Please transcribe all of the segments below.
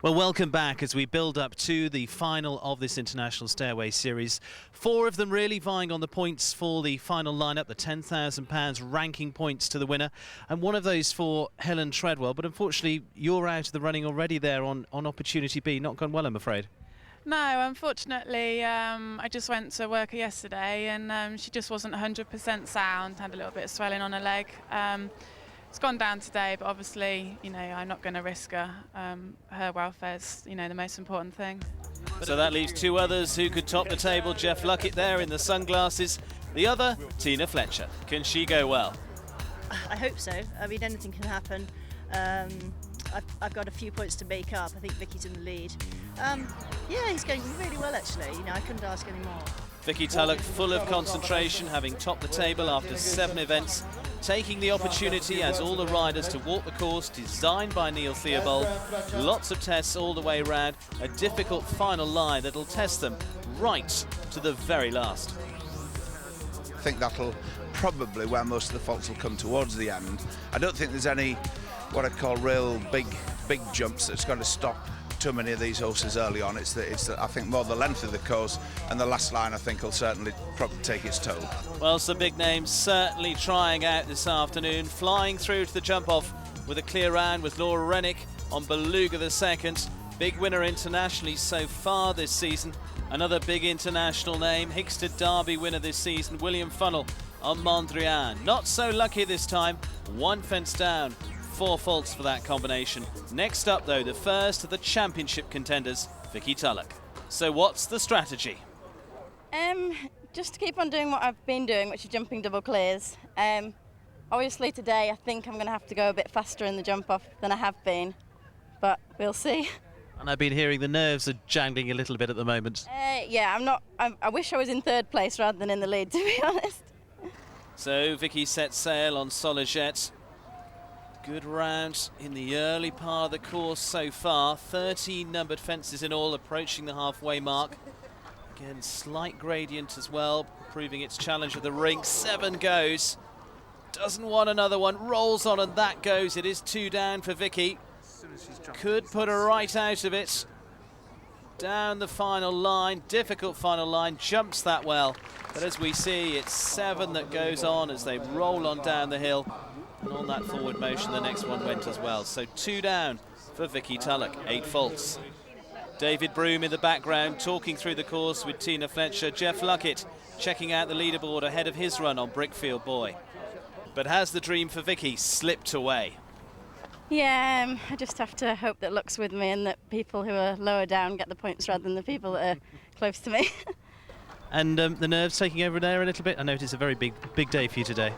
Well, welcome back as we build up to the final of this International Stairway Series. 4 of them really vying on the points for the final lineup, the £10,000 ranking points to the winner. And one of those for Helen Treadwell. But unfortunately, you're out of the running already there on Opportunity B. Not gone well, I'm afraid. No, unfortunately, I just went to work her yesterday and she just wasn't 100% sound, had a little bit of swelling on her leg. It's gone down today, but obviously, you know, I'm not going to risk her. Her welfare's, you know, the most important thing. So that leaves 2 others who could top the table. Geoff Luckett there in the sunglasses. The other, Tina Fletcher. Can she go well? I hope so. I mean, anything can happen. I've got a few points to make up. I think Vicky's in the lead. Yeah, he's going really well, actually. You know, I couldn't ask any more. Vicky Tulloch full of concentration, having topped the table after 7 events, taking the opportunity as all the riders to walk the course designed by Neil Theobald. Lots of tests all the way around, a difficult final line that'll test them right to the very last. I think that'll probably where most of the faults will come towards the end. I don't think there's any what I call real big jumps that's going to stop too many of these horses early on. It's I think more the length of the course, and the last line I think will certainly probably take its toll. Well, some big names certainly trying out this afternoon, flying through to the jump off with a clear round with Laura Renwick on Beluga the second. Big winner internationally so far this season. Another big international name, Hickstead Derby winner this season, William Funnell on MONDRIAAN. Not so lucky this time, 1 fence down. 4 faults for that combination. Next up, though, the first of the championship contenders, Vicky Tulloch. So what's the strategy? Just to keep on doing what I've been doing, which is jumping double clears. Obviously today I think I'm going to have to go a bit faster in the jump off than I have been, but we'll see. And I've been hearing the nerves are jangling a little bit at the moment. Yeah, I wish I was in 3rd place rather than in the lead, to be honest. So Vicky sets sail on SOLIEGETTE. Good round in the early part of the course so far. 13 numbered fences in all, approaching the halfway mark. Again, slight gradient as well, proving its challenge of the rink. 7 goes. Doesn't want another one. Rolls on and that goes. It is 2 down for Vicky. Could put her right out of it. Down the final line. Difficult final line. Jumps that well. But as we see, it's 7 that goes on as they roll on down the hill. And on that forward motion, the next one went as well. So 2 down for Vicky Tulloch, 8 faults. David Broom in the background, talking through the course with Tina Fletcher. Geoff Luckett checking out the leaderboard ahead of his run on BRICKFIELD Boy. But has the dream for Vicky slipped away? Yeah, I just have to hope that luck's with me and that people who are lower down get the points rather than the people that are close to me. And the nerves taking over there a little bit? I know it's a very big day for you today.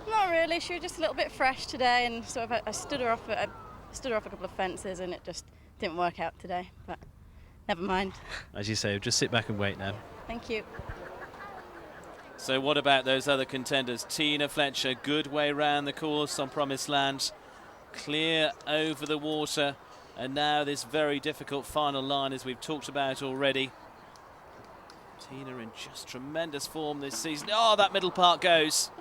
Not really. She was just a little bit fresh today, and sort of I stood her off a couple of fences, and it just didn't work out today. But never mind. As you say, just sit back and wait now. Thank you. So what about those other contenders? Tina Fletcher, good way round the course on Promised Land, clear over the water, and now this very difficult final line, as we've talked about already. Tina in just tremendous form this season. Oh, that middle part goes.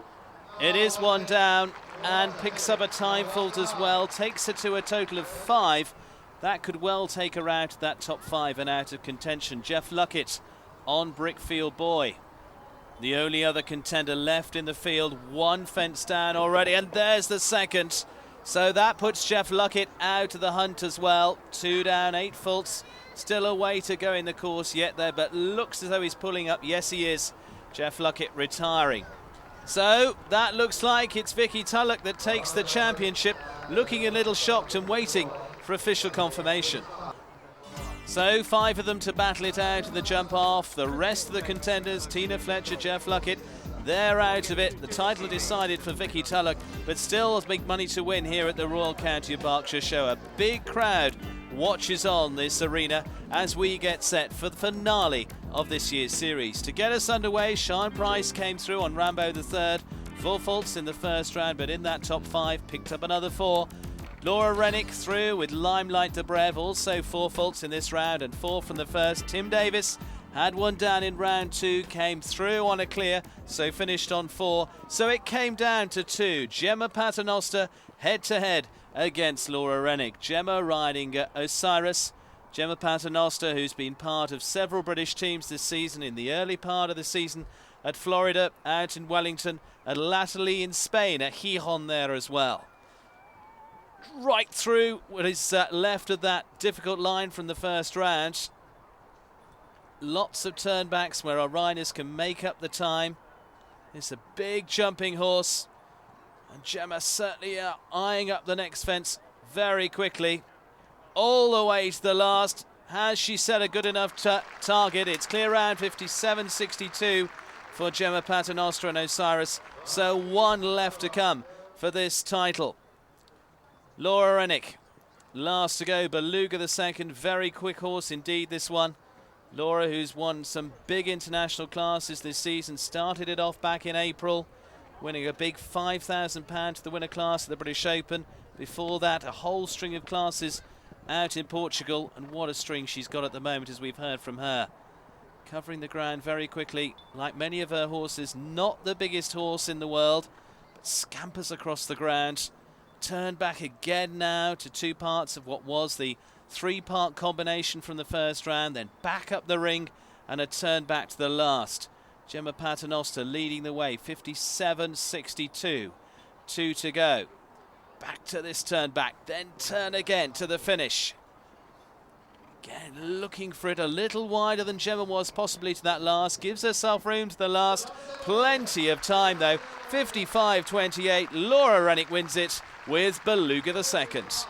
It is 1 down and picks up a time fault as well. Takes her to a total of 5. That could well take her out of that top 5 and out of contention. Geoff Luckett on BRICKFIELD Boy. The only other contender left in the field. 1 fence down already, and there's the second. So that puts Geoff Luckett out of the hunt as well. 2 down, 8 faults. Still a way to go in the course yet there, but looks as though he's pulling up. Yes, he is. Geoff Luckett retiring. So that looks like it's Vicky Tulloch that takes the championship, looking a little shocked and waiting for official confirmation. So 5 of them to battle it out in the jump off. The rest of the contenders, Tina Fletcher, Geoff Luckett, they're out of it. The title decided for Vicky Tulloch, but still big money to win here at the Royal County of Berkshire show. A big crowd watches on this arena as we get set for the finale of this year's series. To get us underway, Shine Price came through on Rambo the third. 4 faults in the first round, but in that top 5, picked up another 4. Laura Renwick through with Limelight to BREVE, also 4 faults in this round and 4 from the first. Tim Davies Had one down in round 2, came through on a clear, so finished on 4. So it came down to 2. Gemma Paternoster head-to-head against Laura Renwick. Gemma riding Osiris. Gemma Paternoster, who's been part of several British teams this season, in the early part of the season at Florida, out in Wellington, and latterly in Spain at Gijón there as well. Right through what is left of that difficult line from the first round. Lots of turnbacks where our riders can make up the time. It's a big jumping horse, and Gemma certainly eyeing up the next fence very quickly. All the way to the last. Has she set a good enough target? It's clear round 57.62 for Gemma Paternoster and Osiris. So 1 left to come for this title. Laura Renwick, last to go. Beluga the second. Very quick horse indeed, this one. Laura, who's won some big international classes this season, started it off back in April, winning a big £5,000 to the winner class of the British Open. Before that, a whole string of classes out in Portugal, and what a string she's got at the moment, as we've heard from her. Covering the ground very quickly, like many of her horses. Not the biggest horse in the world, but scampers across the ground. Turn back again now to 2 parts of what was the 3-part combination from the first round, then back up the ring and a turn back to the last. Gemma Paternoster leading the way, 57.62. 2 to go. Back to this turn back, then turn again to the finish. Again, looking for it a little wider than Gemma was possibly to that last. Gives herself room to the last. Plenty of time though. 55.28. Laura Renwick wins it with Beluga the second.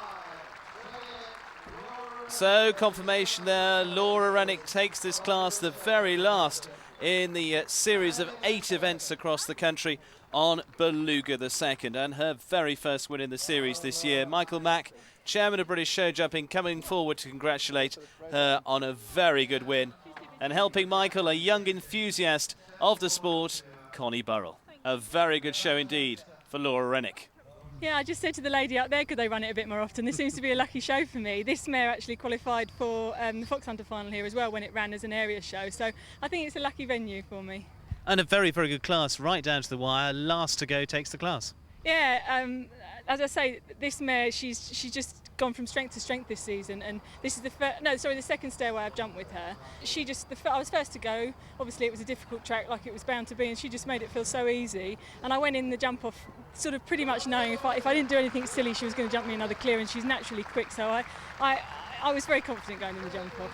So confirmation there. Laura Renwick takes this class, the very last in the series of 8 events across the country, on Beluga the second, and her very first win in the series this year. Michael Mack, chairman of British Showjumping, coming forward to congratulate her on a very good win, and helping Michael, a young enthusiast of the sport, Connie Burrell. A very good show indeed for Laura Renwick. Yeah, I just said to the lady up there, could they run it a bit more often? This seems to be a lucky show for me. This mare actually qualified for the Fox Hunter final here as well when it ran as an area show, so I think it's a lucky venue for me. And a very, very good class, right down to the wire. Last to go takes the class. Yeah, as I say, this mare, she's just gone from strength to strength this season, and this is the second Stairway I've jumped with her. I was first to go. Obviously, it was a difficult track, like it was bound to be, and she just made it feel so easy. And I went in the jump off, sort of pretty much knowing if I didn't do anything silly, she was going to jump me another clear, and she's naturally quick. So I was very confident going in the jump off.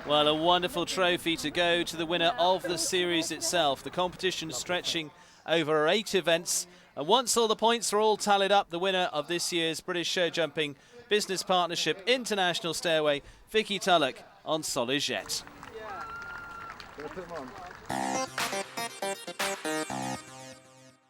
Well, a wonderful trophy to go to the winner of the series itself. The competition stretching over 8 events. And once all the points are all tallied up, the winner of this year's British Showjumping Business Partnership International Stairway, Vicky TULLOCH on SOLIEGETTE. Yeah.